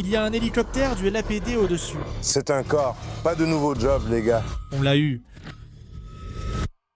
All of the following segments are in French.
Il y a un hélicoptère du LAPD au-dessus. C'est un corps. Pas de nouveau job, les gars. On l'a eu.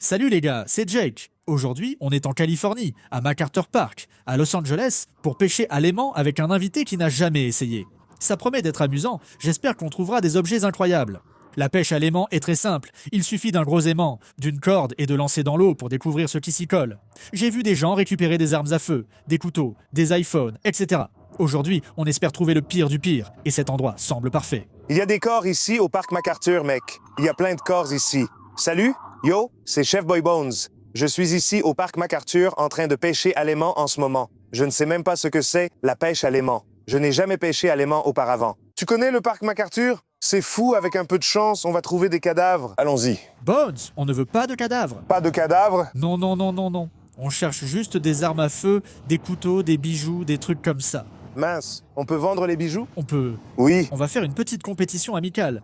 Salut les gars, c'est Jake. Aujourd'hui, on est en Californie, à MacArthur Park, à Los Angeles, pour pêcher à l'aimant avec un invité qui n'a jamais essayé. Ça promet d'être amusant, j'espère qu'on trouvera des objets incroyables. La pêche à l'aimant est très simple, il suffit d'un gros aimant, d'une corde et de lancer dans l'eau pour découvrir ce qui s'y colle. J'ai vu des gens récupérer des armes à feu, des couteaux, des iPhones, etc. Aujourd'hui, on espère trouver le pire du pire, et cet endroit semble parfait. Il y a des corps ici au parc MacArthur, mec. Il y a plein de corps ici. Salut, yo, c'est Chef Boy Bones. Je suis ici au parc MacArthur en train de pêcher à l'aimant en ce moment. Je ne sais même pas ce que c'est, la pêche à l'aimant. Je n'ai jamais pêché à l'aimant auparavant. Tu connais le parc MacArthur? C'est fou, avec un peu de chance, on va trouver des cadavres. Allons-y. Bones, on ne veut pas de cadavres. Pas de cadavres? Non, non, non, non, non. On cherche juste des armes à feu, des couteaux, des bijoux, des trucs comme ça. Mince, on peut vendre les bijoux? On peut... Oui. On va faire une petite compétition amicale.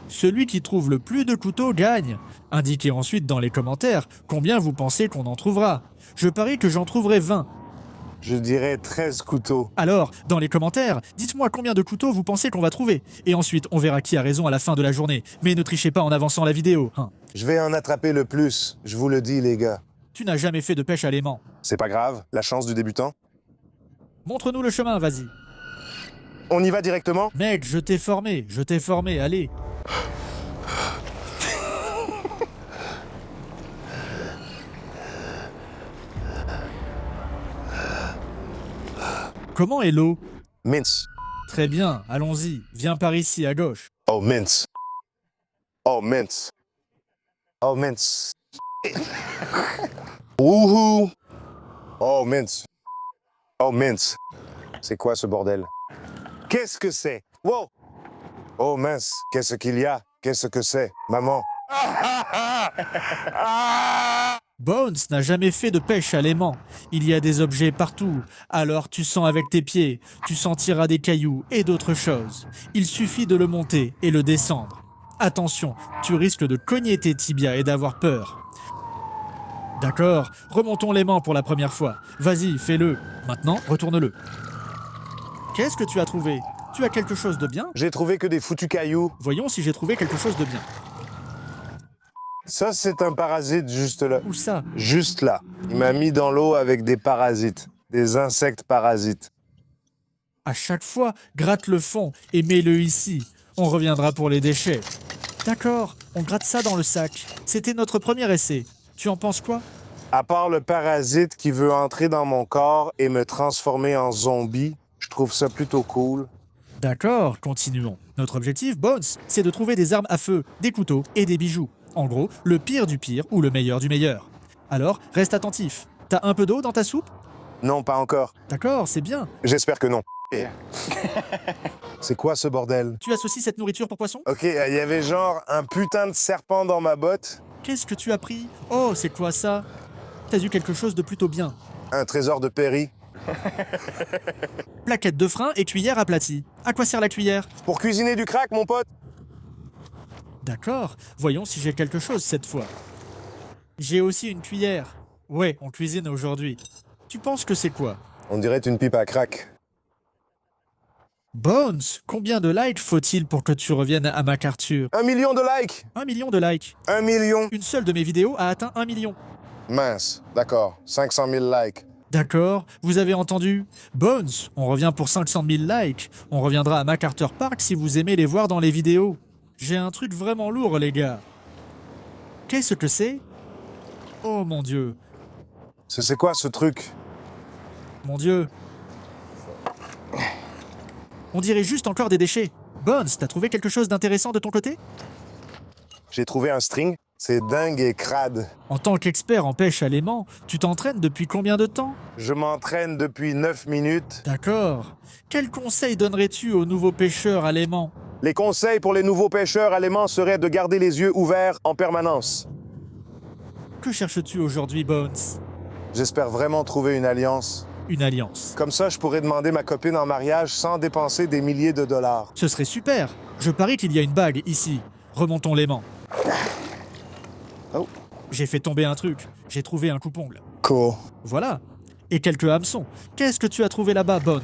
Celui qui trouve le plus de couteaux gagne. Indiquez ensuite dans les commentaires combien vous pensez qu'on en trouvera. Je parie que j'en trouverai 20. Je dirais 13 couteaux. Alors, dans les commentaires, dites-moi combien de couteaux vous pensez qu'on va trouver. Et ensuite, on verra qui a raison à la fin de la journée. Mais ne trichez pas en avançant la vidéo, hein. Je vais en attraper le plus, je vous le dis, les gars. Tu n'as jamais fait de pêche à l'aimant. C'est pas grave, la chance du débutant. Montre-nous le chemin, vas-y. On y va directement? Mec, je t'ai formé, allez. Comment est l'eau? Mince. Très bien, allons-y. Viens par ici, à gauche. Oh, mince. Oh, mince. Oh, mince. Wouhou! Oh, mince. Oh, mince. C'est quoi ce bordel? Qu'est-ce que c'est? Wow! Oh, mince. Qu'est-ce qu'il y a? Qu'est-ce que c'est? Maman. Bones n'a jamais fait de pêche à l'aimant. Il y a des objets partout. Alors tu sens avec tes pieds, tu sentiras des cailloux et d'autres choses. Il suffit de le monter et le descendre. Attention, tu risques de cogner tes tibias et d'avoir peur. D'accord, remontons l'aimant pour la première fois. Vas-y, fais-le. Maintenant, retourne-le. Qu'est-ce que tu as trouvé? Tu as quelque chose de bien? J'ai trouvé que des foutus cailloux. Voyons si j'ai trouvé quelque chose de bien. Ça, c'est un parasite juste là. Où ça? Juste là. Il m'a mis dans l'eau avec des parasites. Des insectes parasites. À chaque fois, gratte le fond et mets-le ici. On reviendra pour les déchets. D'accord, on gratte ça dans le sac. C'était notre premier essai. Tu en penses quoi? À part le parasite qui veut entrer dans mon corps et me transformer en zombie, je trouve ça plutôt cool. D'accord, continuons. Notre objectif, Bones, c'est de trouver des armes à feu, des couteaux et des bijoux. En gros, le pire du pire ou le meilleur du meilleur. Alors, reste attentif. T'as un peu d'eau dans ta soupe? Non, pas encore. D'accord, c'est bien. J'espère que non. C'est quoi ce bordel? Tu associes cette nourriture pour poisson? Ok, il y avait genre un putain de serpent dans ma botte. Qu'est-ce que tu as pris? Oh, c'est quoi ça? T'as eu quelque chose de plutôt bien. Un trésor de Perry. Plaquette de frein et cuillère aplatie. À quoi sert la cuillère? Pour cuisiner du crack, mon pote. D'accord, voyons si j'ai quelque chose cette fois. J'ai aussi une cuillère. Ouais, on cuisine aujourd'hui. Tu penses que c'est quoi? On dirait une pipe à crack. Bones, combien de likes faut-il pour que tu reviennes à MacArthur? 1 million de likes! 1 million de likes. 1 million! Une seule de mes vidéos a atteint 1 million. Mince, d'accord. 500 000 likes. D'accord, vous avez entendu? Bones, on revient pour 500 000 likes. On reviendra à MacArthur Park si vous aimez les voir dans les vidéos. J'ai un truc vraiment lourd, les gars. Qu'est-ce que c'est? Oh mon Dieu. C'est quoi ce truc? Mon Dieu. On dirait juste encore des déchets. Bones, t'as trouvé quelque chose d'intéressant de ton côté? J'ai trouvé un string. C'est dingue et crade. En tant qu'expert en pêche à l'aimant, tu t'entraînes depuis combien de temps? Je m'entraîne depuis 9 minutes. D'accord. Quel conseil donnerais-tu aux nouveaux pêcheurs à l'aimant? Les conseils pour les nouveaux pêcheurs à l'aimant seraient de garder les yeux ouverts en permanence. Que cherches-tu aujourd'hui, Bones? J'espère vraiment trouver une alliance. Une alliance. Comme ça, je pourrais demander ma copine en mariage sans dépenser des milliers de dollars. Ce serait super. Je parie qu'il y a une bague ici. Remontons l'aimant. Oh. J'ai fait tomber un truc. J'ai trouvé un coupe-ongle. Cool. Voilà. Et quelques hameçons. Qu'est-ce que tu as trouvé là-bas, Bones?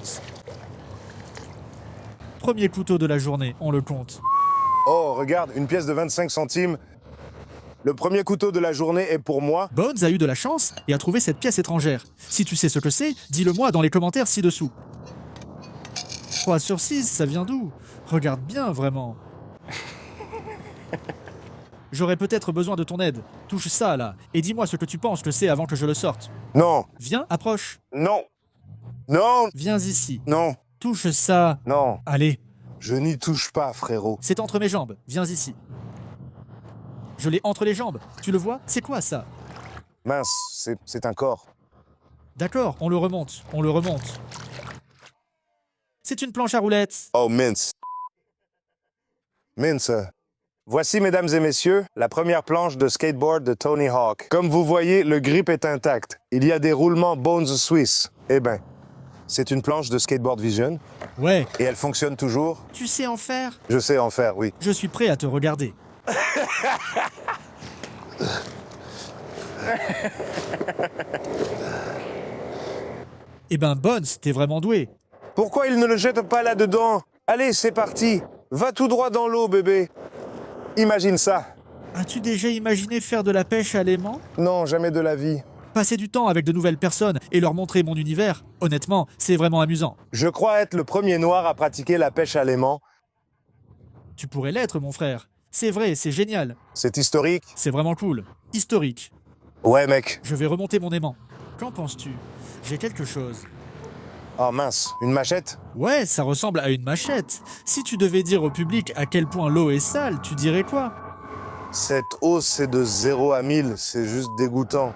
Premier couteau de la journée, on le compte. Oh, regarde, une pièce de 25 centimes. Le premier couteau de la journée est pour moi. Bones a eu de la chance et a trouvé cette pièce étrangère. Si tu sais ce que c'est, dis-le moi dans les commentaires ci-dessous. 3 sur 6, ça vient d'où? Regarde bien, vraiment. J'aurais peut-être besoin de ton aide. Touche ça, là, et dis-moi ce que tu penses que c'est avant que je le sorte. Non, Viens, approche. non, non, Viens ici. non, Touche ça. non. Allez, Je n'y touche pas, frérot. c'est entre mes jambes. Viens ici. Je l'ai entre les jambes. Tu le vois? C'est quoi, ça? Mince, c'est un corps. D'accord, on le remonte. On le remonte. C'est une planche à roulettes. Oh, mince. Mince. Voici, mesdames et messieurs, la première planche de skateboard de Tony Hawk. Comme vous voyez, le grip est intact. Il y a des roulements Bones Swiss. Eh ben, c'est une planche de Skateboard Vision Ouais, et elle fonctionne toujours. tu sais en faire? Je sais en faire, oui. Je suis prêt à te regarder. Eh ben, Bones, t'es vraiment doué. Pourquoi il ne le jette pas là-dedans? Allez, c'est parti. Va tout droit dans l'eau, bébé. Imagine ça. As-tu déjà imaginé faire de la pêche à l'aimant? Non, jamais de la vie. Passer du temps avec de nouvelles personnes et leur montrer mon univers? Honnêtement, c'est vraiment amusant. Je crois être le premier noir à pratiquer la pêche à l'aimant. Tu pourrais l'être, mon frère. C'est vrai, c'est génial. C'est historique. C'est vraiment cool. Historique. Ouais, mec. Je vais remonter mon aimant. Qu'en penses-tu? J'ai quelque chose. Oh mince, une machette? Ouais, ça ressemble à une machette. Si tu devais dire au public à quel point l'eau est sale, tu dirais quoi? Cette eau, c'est de 0 à 1000. C'est juste dégoûtant.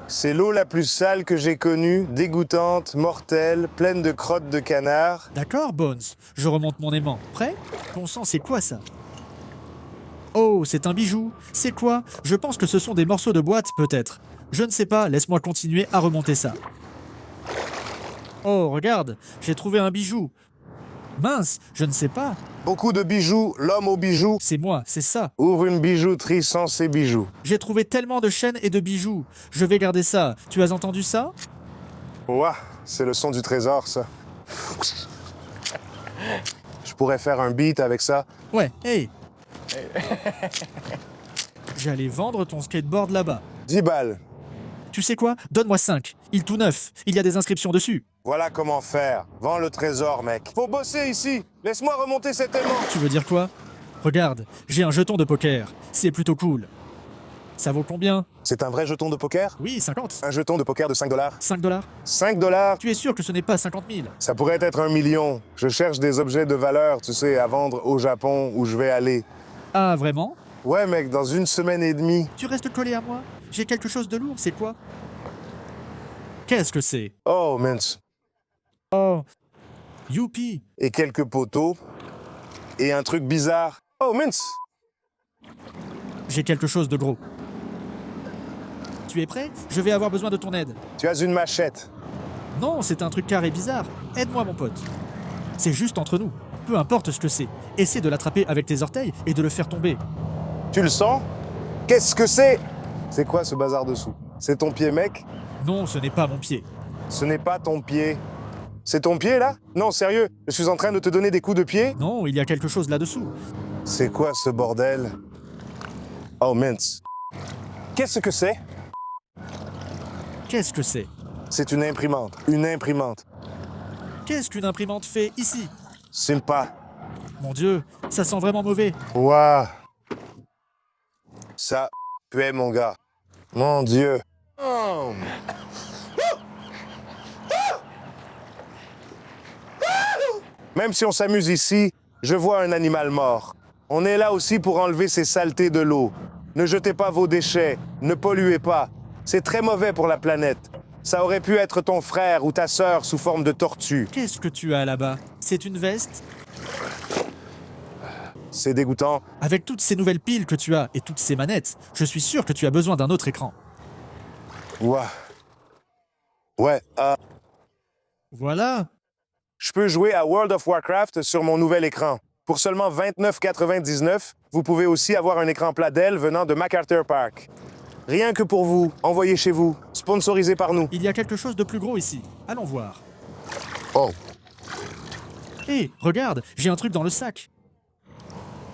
C'est l'eau la plus sale que j'ai connue, dégoûtante, mortelle, pleine de crottes de canard. D'accord, Bones. Je remonte mon aimant. Prêt? Ton sang, c'est quoi ça? Oh, c'est un bijou. C'est quoi? Je pense que ce sont des morceaux de boîte, peut-être. Je ne sais pas, laisse-moi continuer à remonter ça. Oh, regarde, j'ai trouvé un bijou. Mince, je ne sais pas. Beaucoup de bijoux, l'homme aux bijoux. C'est moi, c'est ça. Ouvre une bijouterie sans ses bijoux. J'ai trouvé tellement de chaînes et de bijoux. Je vais garder ça. Tu as entendu ça? Ouah, c'est le son du trésor, ça. Je pourrais faire un beat avec ça. Ouais, hey. J'allais vendre ton skateboard là-bas. 10 balles. Tu sais quoi? Donne-moi 5. Il est tout neuf. Il y a des inscriptions dessus. Voilà comment faire. Vends le trésor, mec. Faut bosser ici. Laisse-moi remonter cet aimant. Tu veux dire quoi? Regarde, j'ai un jeton de poker. C'est plutôt cool. Ça vaut combien? C'est un vrai jeton de poker? Oui, 50. Un jeton de poker de 5 $. 5 dollars. 5 $? Tu es sûr que ce n'est pas 50 000? Ça pourrait être 1 million. Je cherche des objets de valeur, tu sais, à vendre au Japon où je vais aller. Ah, vraiment? Ouais, mec, dans 1 semaine et demie. Tu restes collé à moi? J'ai quelque chose de lourd, c'est quoi? Qu'est-ce que c'est? Oh, mince. Oh, youpi! Et quelques poteaux. Et un truc bizarre. Oh, mince. J'ai quelque chose de gros. Tu es prêt? Je vais avoir besoin de ton aide. Tu as une machette. Non, c'est un truc carré bizarre. Aide-moi, mon pote. C'est juste entre nous. Peu importe ce que c'est. Essaie de l'attraper avec tes orteils et de le faire tomber. Tu le sens? Qu'est-ce que c'est? C'est quoi ce bazar dessous? C'est ton pied, mec? Non, ce n'est pas mon pied. Ce n'est pas ton pied. C'est ton pied, là? Non, sérieux, je suis en train de te donner des coups de pied? Non, il y a quelque chose là-dessous. C'est quoi ce bordel? Oh, mince. Qu'est-ce que c'est? Qu'est-ce que c'est? C'est une imprimante. Une imprimante. Qu'est-ce qu'une imprimante fait ici? Sympa. Mon Dieu, ça sent vraiment mauvais. Waouh. Ça puait, mon gars. Mon Dieu. Oh. Même si on s'amuse ici, je vois un animal mort. On est là aussi pour enlever ces saletés de l'eau. Ne jetez pas vos déchets, ne polluez pas. C'est très mauvais pour la planète. Ça aurait pu être ton frère ou ta sœur sous forme de tortue. Qu'est-ce que tu as là-bas? C'est une veste? C'est dégoûtant. Avec toutes ces nouvelles piles que tu as et toutes ces manettes, je suis sûr que tu as besoin d'un autre écran. Ouah. Ouais, Voilà. je peux jouer à World of Warcraft sur mon nouvel écran. Pour seulement 29,99, vous pouvez aussi avoir un écran plat Dell venant de MacArthur Park. Rien que pour vous, envoyé chez vous, sponsorisé par nous. Il y a quelque chose de plus gros ici. Allons voir. Oh. Hé, regarde, j'ai un truc dans le sac.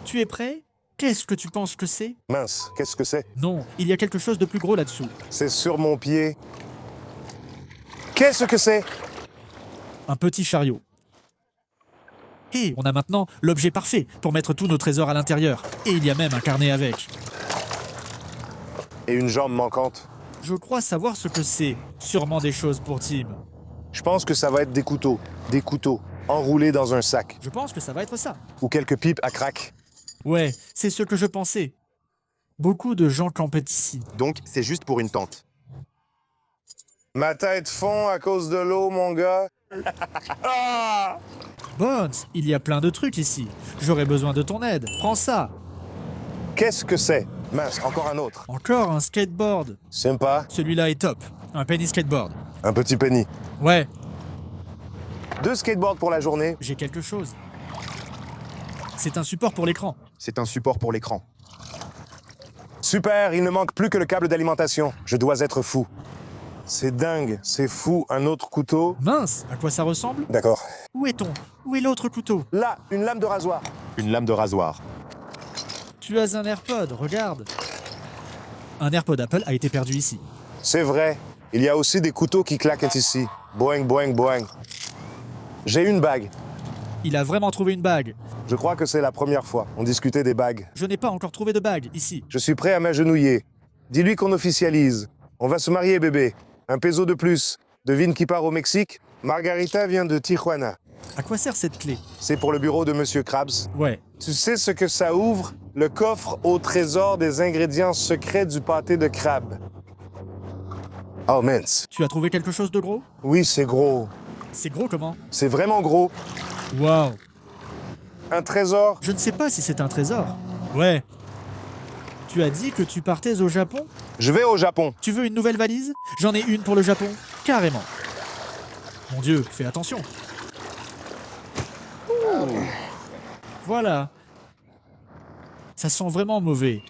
Tu es prêt? Qu'est-ce que tu penses que c'est? Mince, qu'est-ce que c'est? Non, il y a quelque chose de plus gros là-dessous. C'est sur mon pied. Qu'est-ce que c'est? Un petit chariot. Hé, on a maintenant l'objet parfait pour mettre tous nos trésors à l'intérieur. Et il y a même un carnet avec. Et une jambe manquante. Je crois savoir ce que c'est. Sûrement des choses pour Tim. Je pense que ça va être des couteaux. Des couteaux, enroulés dans un sac. Je pense que ça va être ça. Ou quelques pipes à crack. Ouais, c'est ce que je pensais. Beaucoup de gens campaient ici. Donc, c'est juste pour une tente. Ma tête fond à cause de l'eau, mon gars. Bones, il y a plein de trucs ici. J'aurais besoin de ton aide. Prends ça. Qu'est-ce que c'est? Mince, encore un autre. Encore un skateboard. Sympa. Celui-là est top. Un penny skateboard. Un petit penny. Ouais, 2 skateboards pour la journée. j'ai quelque chose. C'est un support pour l'écran. C'est un support pour l'écran. Super, il ne manque plus que le câble d'alimentation. Je dois être fou. C'est dingue, c'est fou. Un autre couteau. Mince, à quoi ça ressemble? D'accord. Où est-on? Où est l'autre couteau? Là, une lame de rasoir. Une lame de rasoir. Tu as un AirPod, regarde. Un AirPod Apple a été perdu ici. C'est vrai. Il y a aussi des couteaux qui claquent ici. Boing, boing, boing. J'ai une bague. Il a vraiment trouvé une bague. Je crois que c'est la première fois. On discutait des bagues. Je n'ai pas encore trouvé de bague ici. Je suis prêt à m'agenouiller. Dis-lui qu'on officialise. On va se marier, bébé. Un peso de plus. Devine qui part au Mexique? Margarita vient de Tijuana. À quoi sert cette clé? C'est pour le bureau de Monsieur Krabs. Ouais. Tu sais ce que ça ouvre? Le coffre au trésor des ingrédients secrets du pâté de crabe. Oh, mince. Tu as trouvé quelque chose de gros? Oui, c'est gros. C'est gros comment? C'est vraiment gros. Waouh. Un trésor? Je ne sais pas si c'est un trésor. Ouais. Tu as dit que tu partais au Japon? Je vais au Japon. Tu veux une nouvelle valise? J'en ai une pour le Japon. Carrément. Mon Dieu, fais attention. Voilà. Ça sent vraiment mauvais.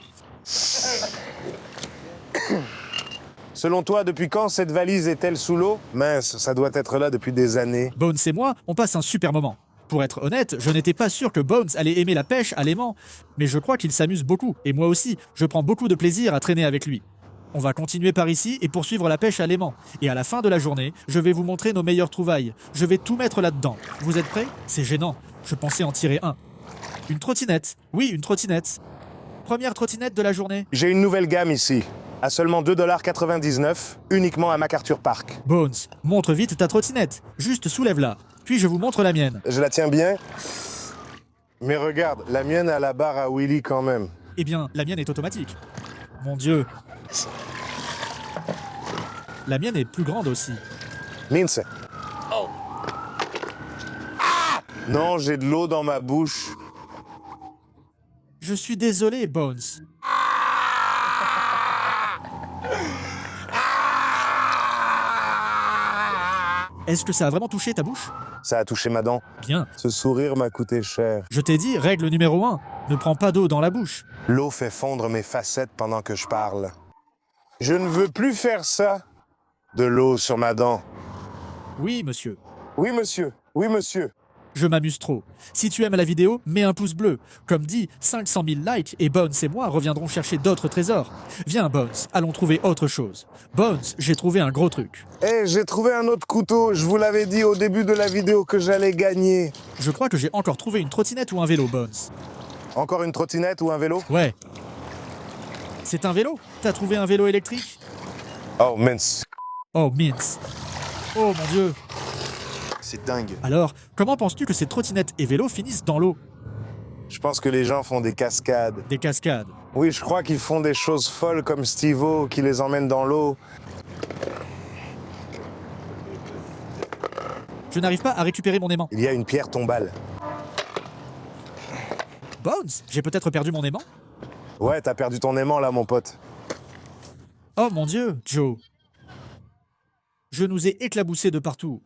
Selon toi, depuis quand cette valise est-elle sous l'eau? Mince, ça doit être là depuis des années. Bones et moi, on passe un super moment. Pour être honnête, je n'étais pas sûr que Bones allait aimer la pêche à l'aimant, mais je crois qu'il s'amuse beaucoup, et moi aussi, je prends beaucoup de plaisir à traîner avec lui. On va continuer par ici et poursuivre la pêche à l'aimant. Et à la fin de la journée, je vais vous montrer nos meilleures trouvailles. Je vais tout mettre là-dedans. Vous êtes prêts? C'est gênant. Je pensais en tirer un. Une trottinette. Oui, une trottinette. Première trottinette de la journée. J'ai une nouvelle gamme ici. À seulement 2,99 $, uniquement à MacArthur Park. Bones, montre vite ta trottinette. Juste soulève-la. Puis je vous montre la mienne. Je la tiens bien. Mais regarde, la mienne a la barre à Willy quand même. Eh bien, la mienne est automatique. Mon Dieu. La mienne est plus grande aussi. Mince. Non, j'ai de l'eau dans ma bouche. Je suis désolé, Bones. Est-ce que ça a vraiment touché ta bouche? Ça a touché ma dent. Bien. Ce sourire m'a coûté cher. Je t'ai dit, règle numéro 1, ne prends pas d'eau dans la bouche. L'eau fait fondre mes facettes pendant que je parle. Je ne veux plus faire ça. De l'eau sur ma dent. Oui, monsieur. Oui, monsieur. Oui, monsieur. Je m'amuse trop. Si tu aimes la vidéo, mets un pouce bleu. Comme dit, 500 000 likes et Bones et moi reviendrons chercher d'autres trésors. Viens, Bones, allons trouver autre chose. Bones, j'ai trouvé un gros truc. Hé, j'ai trouvé un autre couteau. Je vous l'avais dit au début de la vidéo que j'allais gagner. Je crois que j'ai encore trouvé une trottinette ou un vélo, Bones. Encore une trottinette ou un vélo? Ouais. C'est un vélo? T'as trouvé un vélo électrique? Oh, mince. Oh, mince. Oh mon Dieu. C'est dingue. Alors, comment penses-tu que ces trottinettes et vélos finissent dans l'eau? Je pense que les gens font des cascades. Des cascades. Oui, je crois qu'ils font des choses folles comme Steve-O qui les emmène dans l'eau. Je n'arrive pas à récupérer mon aimant. Il y a une pierre tombale. Bones, j'ai peut-être perdu mon aimant? Ouais, t'as perdu ton aimant là, mon pote. Oh mon Dieu, Joe. Je nous ai éclaboussés de partout.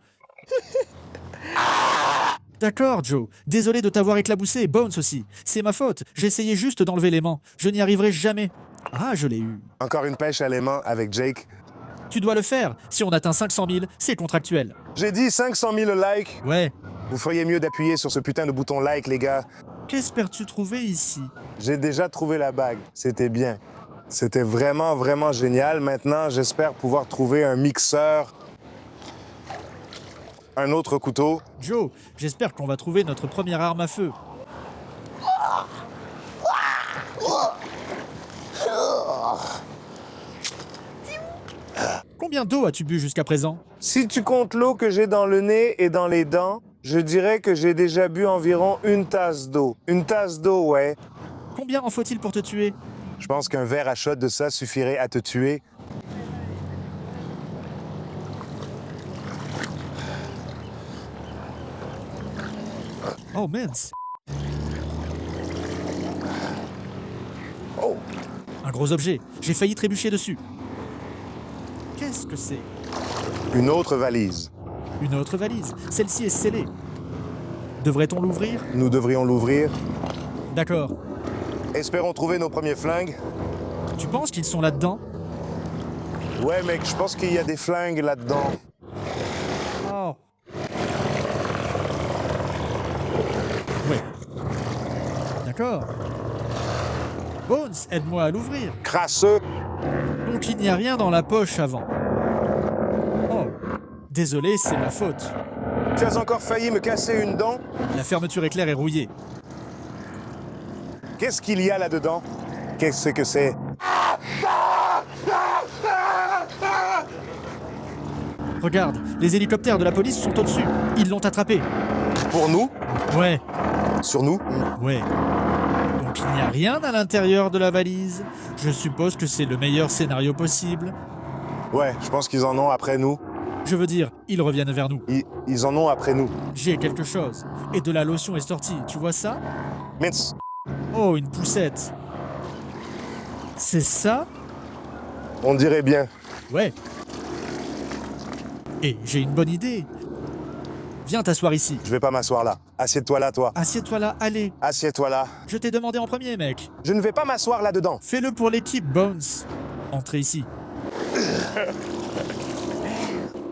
D'accord, Joe. Désolé de t'avoir éclaboussé, Bones aussi. C'est ma faute. J'essayais juste d'enlever l'aimant. Je n'y arriverai jamais. Ah, je l'ai eu. Encore une pêche à l'aimant avec Jake. Tu dois le faire. Si on atteint 500 000, c'est contractuel. J'ai dit 500 000 likes. Ouais. Vous feriez mieux d'appuyer sur ce putain de bouton like, les gars. Qu'espères-tu trouver ici? J'ai déjà trouvé la bague. C'était bien. C'était vraiment, vraiment génial. Maintenant, j'espère pouvoir trouver un mixeur, un autre couteau. Joe, j'espère qu'on va trouver notre première arme à feu. Combien d'eau as-tu bu jusqu'à présent? Si tu comptes l'eau que j'ai dans le nez et dans les dents, je dirais que j'ai déjà bu environ une tasse d'eau. Une tasse d'eau, ouais. Combien en faut-il pour te tuer? Je pense qu'un verre à shot de ça suffirait à te tuer. Oh mince. Oh! Un gros objet. J'ai failli trébucher dessus. Qu'est-ce que c'est? Une autre valise. Une autre valise. Celle-ci est scellée. Devrait-on l'ouvrir? Nous devrions l'ouvrir. D'accord. Espérons trouver nos premiers flingues. Tu penses qu'ils sont là-dedans? Ouais, mec, je pense qu'il y a des flingues là-dedans. Oh. Ouais. D'accord. Bones, aide-moi à l'ouvrir. Crasseux! Donc il n'y a rien dans la poche avant. Oh. Désolé, c'est ma faute. Tu as encore failli me casser une dent? La fermeture éclair est rouillée. Qu'est-ce qu'il y a là-dedans? Qu'est-ce que c'est? Regarde, les hélicoptères de la police sont au-dessus. Ils l'ont attrapé. Pour nous? Ouais, Sur nous? ouais. Donc il n'y a rien à l'intérieur de la valise. Je suppose que c'est le meilleur scénario possible. Ouais, je pense qu'ils en ont après nous. Je veux dire, ils reviennent vers nous. Ils en ont après nous. J'ai quelque chose. Et de la lotion est sortie, tu vois ça? Mince! Oh, une poussette. C'est ça? On dirait bien. Ouais. Et j'ai une bonne idée. Viens t'asseoir ici. Je vais pas m'asseoir là. Assieds-toi là, toi. Assieds-toi là, allez. Assieds-toi là. Je t'ai demandé en premier, mec. Je ne vais pas m'asseoir là-dedans. Fais-le pour l'équipe, Bones. Entrez ici.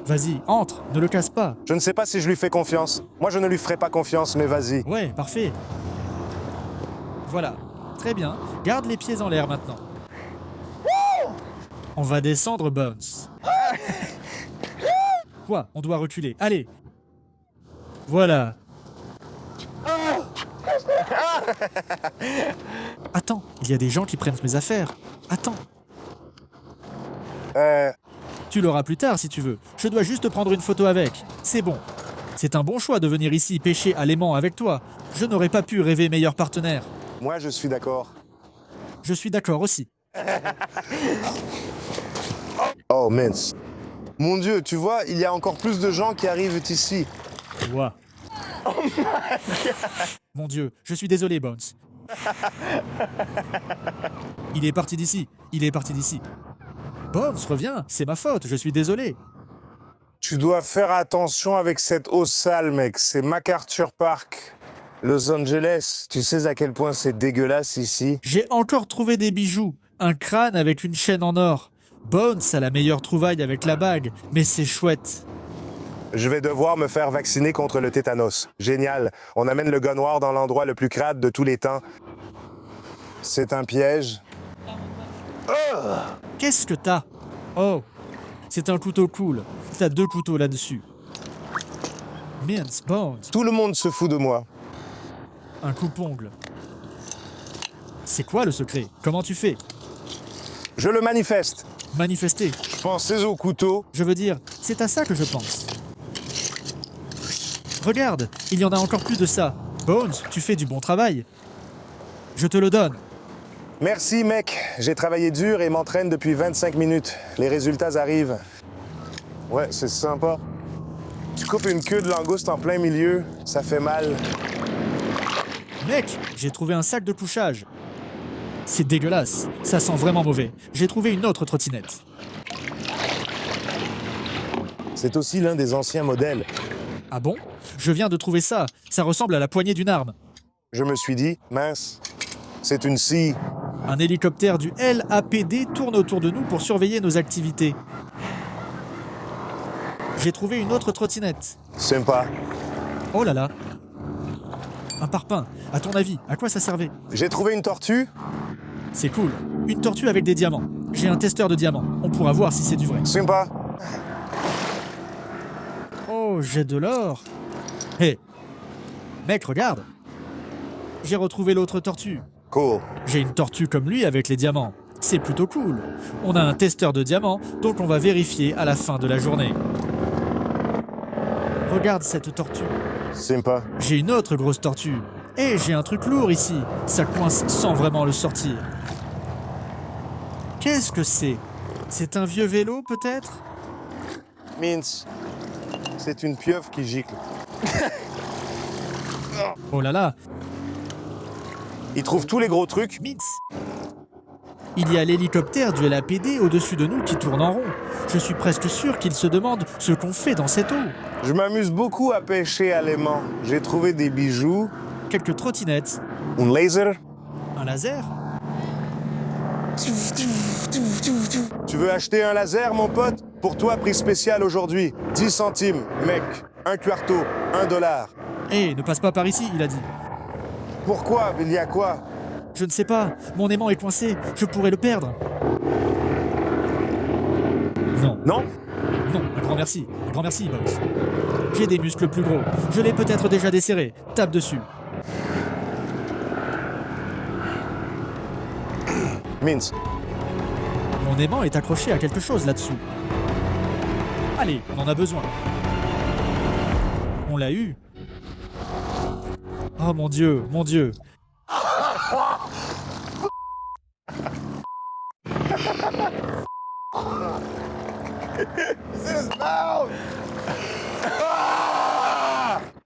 Vas-y, entre, ne le casse pas. Je ne sais pas si je lui fais confiance. Moi, je ne lui ferai pas confiance, mais vas-y. Ouais, parfait. Voilà, très bien. Garde les pieds en l'air maintenant. On va descendre, Bones. Quoi? On doit reculer. Allez. Voilà. Attends, il y a des gens qui prennent mes affaires. Attends. Tu l'auras plus tard si tu veux. Je dois juste prendre une photo avec. C'est bon. C'est un bon choix de venir ici pêcher à l'aimant avec toi. Je n'aurais pas pu rêver meilleur partenaire. Moi, je suis d'accord. Je suis d'accord aussi. Oh, mince. Mon Dieu, tu vois, il y a encore plus de gens qui arrivent ici. Ouah. Mon Dieu, je suis désolé, Bones. Il est parti d'ici. Il est parti d'ici. Bones, reviens. C'est ma faute. Je suis désolé. Tu dois faire attention avec cette eau sale, mec. C'est MacArthur Park, Los Angeles. Tu sais à quel point c'est dégueulasse ici? J'ai encore trouvé des bijoux. Un crâne avec une chaîne en or. Bones a la meilleure trouvaille avec la bague, mais c'est chouette. Je vais devoir me faire vacciner contre le tétanos. Génial. On amène le gars noir dans l'endroit le plus crade de tous les temps. C'est un piège. Qu'est-ce que t'as? Oh, c'est un couteau cool. T'as 2 couteaux là-dessus. Mince, Bones. Tout le monde se fout de moi. Un coupe-ongle. C'est quoi le secret? Comment tu fais? Je le manifeste. Manifester. Je pensais au couteau. Je veux dire, c'est à ça que je pense. Regarde, il y en a encore plus de ça. Bones, tu fais du bon travail. Je te le donne. Merci, mec. J'ai travaillé dur et m'entraîne depuis 25 minutes. Les résultats arrivent. Ouais, c'est sympa. Tu coupes une queue de langouste en plein milieu, ça fait mal. Mec, j'ai trouvé un sac de couchage. C'est dégueulasse. Ça sent vraiment mauvais. J'ai trouvé une autre trottinette. C'est aussi l'un des anciens modèles. Ah bon? Je viens de trouver ça. Ça ressemble à la poignée d'une arme. Je me suis dit, mince, c'est une scie. Un hélicoptère du LAPD tourne autour de nous pour surveiller nos activités. J'ai trouvé une autre trottinette. Sympa. Oh là là. Un parpaing. À ton avis, à quoi ça servait? J'ai trouvé une tortue. C'est cool. Une tortue avec des diamants. J'ai un testeur de diamants. On pourra voir si c'est du vrai. Sympa. Oh, j'ai de l'or. Hé. Mec, regarde. J'ai retrouvé l'autre tortue. Cool. J'ai une tortue comme lui avec les diamants. C'est plutôt cool. On a un testeur de diamants, donc on va vérifier à la fin de la journée. Regarde cette tortue. Sympa. J'ai une autre grosse tortue. Et j'ai un truc lourd ici. Ça coince sans vraiment le sortir. Qu'est-ce que c'est? C'est un vieux vélo peut-être? Mince. C'est une pieuvre qui gicle. Oh là là, Il trouve tous les gros trucs. Mince. Il y a l'hélicoptère du LAPD au-dessus de nous qui tourne en rond. Je suis presque sûr qu'il se demande ce qu'on fait dans cette eau. Je m'amuse beaucoup à pêcher à l'aimant. J'ai trouvé des bijoux, Quelques trottinettes. un laser. Un laser? Tu veux acheter un laser, mon pote? Pour toi, prix spécial aujourd'hui. 10 centimes, mec. Un quarto, $1. Hé, ne passe pas par ici, il a dit. Pourquoi? Il y a quoi? Je ne sais pas, mon aimant est coincé, je pourrais le perdre. Non, Non? non, un grand merci, Boss. J'ai des muscles plus gros, je l'ai peut-être déjà desserré, tape dessus. Mince. Mon aimant est accroché à quelque chose là-dessous. Allez, on en a besoin. On l'a eu. Oh mon Dieu, mon Dieu.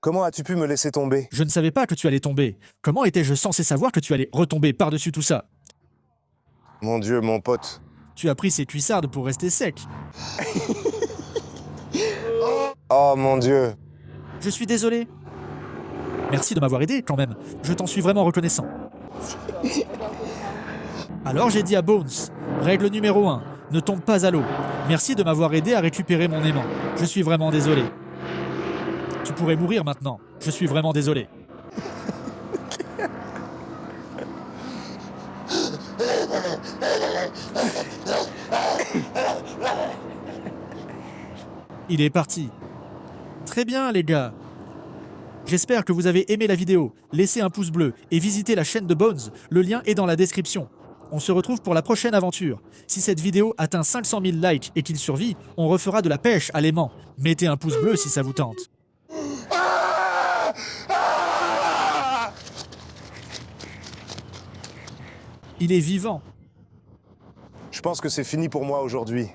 Comment as-tu pu me laisser tomber? Je ne savais pas que tu allais tomber. Comment étais-je censé savoir que tu allais retomber par-dessus tout ça? Mon Dieu, mon pote. Tu as pris ces cuissardes pour rester sec. Oh mon Dieu. Je suis désolé. Merci de m'avoir aidé quand même. Je t'en suis vraiment reconnaissant. Alors j'ai dit à Bones, règle numéro 1, ne tombe pas à l'eau. Merci de m'avoir aidé à récupérer mon aimant. Je suis vraiment désolé. Tu pourrais mourir maintenant. Je suis vraiment désolé. Il est parti. Très bien les gars. J'espère que vous avez aimé la vidéo. Laissez un pouce bleu et visitez la chaîne de Bones. Le lien est dans la description. On se retrouve pour la prochaine aventure. Si cette vidéo atteint 500 000 likes et qu'il survit, on refera de la pêche à l'aimant. Mettez un pouce bleu si ça vous tente. Il est vivant. Je pense que c'est fini pour moi aujourd'hui.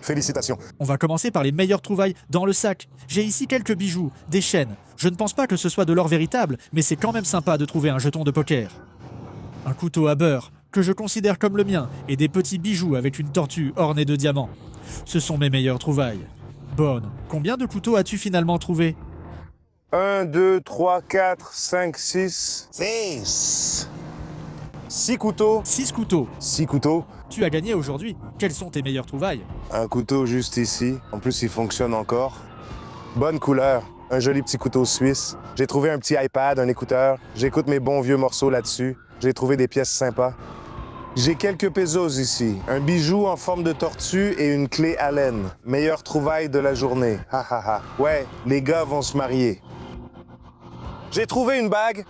Félicitations. On va commencer par les meilleures trouvailles dans le sac. J'ai ici quelques bijoux, des chaînes. Je ne pense pas que ce soit de l'or véritable, mais c'est quand même sympa de trouver un jeton de poker. Un couteau à beurre, que je considère comme le mien, et des petits bijoux avec une tortue ornée de diamants. Ce sont mes meilleures trouvailles. Bonne, combien de couteaux as-tu finalement trouvé? 1, 2, 3, 4, 5, 6... 6. 6 couteaux. 6 couteaux. 6 couteaux. Tu as gagné aujourd'hui. Quelles sont tes meilleures trouvailles? Un couteau juste ici. En plus, il fonctionne encore. Bonne couleur. Un joli petit couteau suisse. J'ai trouvé un petit iPad, un écouteur. J'écoute mes bons vieux morceaux là-dessus. J'ai trouvé des pièces sympas. J'ai quelques pesos ici. Un bijou en forme de tortue et une clé Allen. Meilleure trouvaille de la journée. Ha ha ha. Ouais, les gars vont se marier. J'ai trouvé une bague.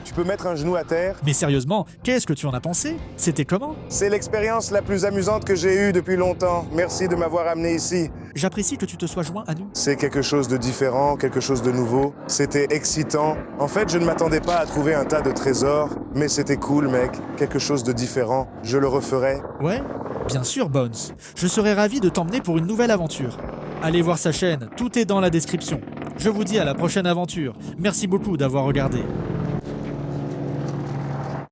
Tu peux mettre un genou à terre. Mais sérieusement, qu'est-ce que tu en as pensé? C'était comment? C'est l'expérience la plus amusante que j'ai eue depuis longtemps. Merci de m'avoir amené ici. J'apprécie que tu te sois joint à nous. C'est quelque chose de différent, quelque chose de nouveau. C'était excitant. En fait, je ne m'attendais pas à trouver un tas de trésors, mais c'était cool, mec. Quelque chose de différent. Je le referai. Ouais? Bien sûr, Bones. Je serais ravi de t'emmener pour une nouvelle aventure. Allez voir sa chaîne, tout est dans la description. Je vous dis à la prochaine aventure. Merci beaucoup d'avoir regardé.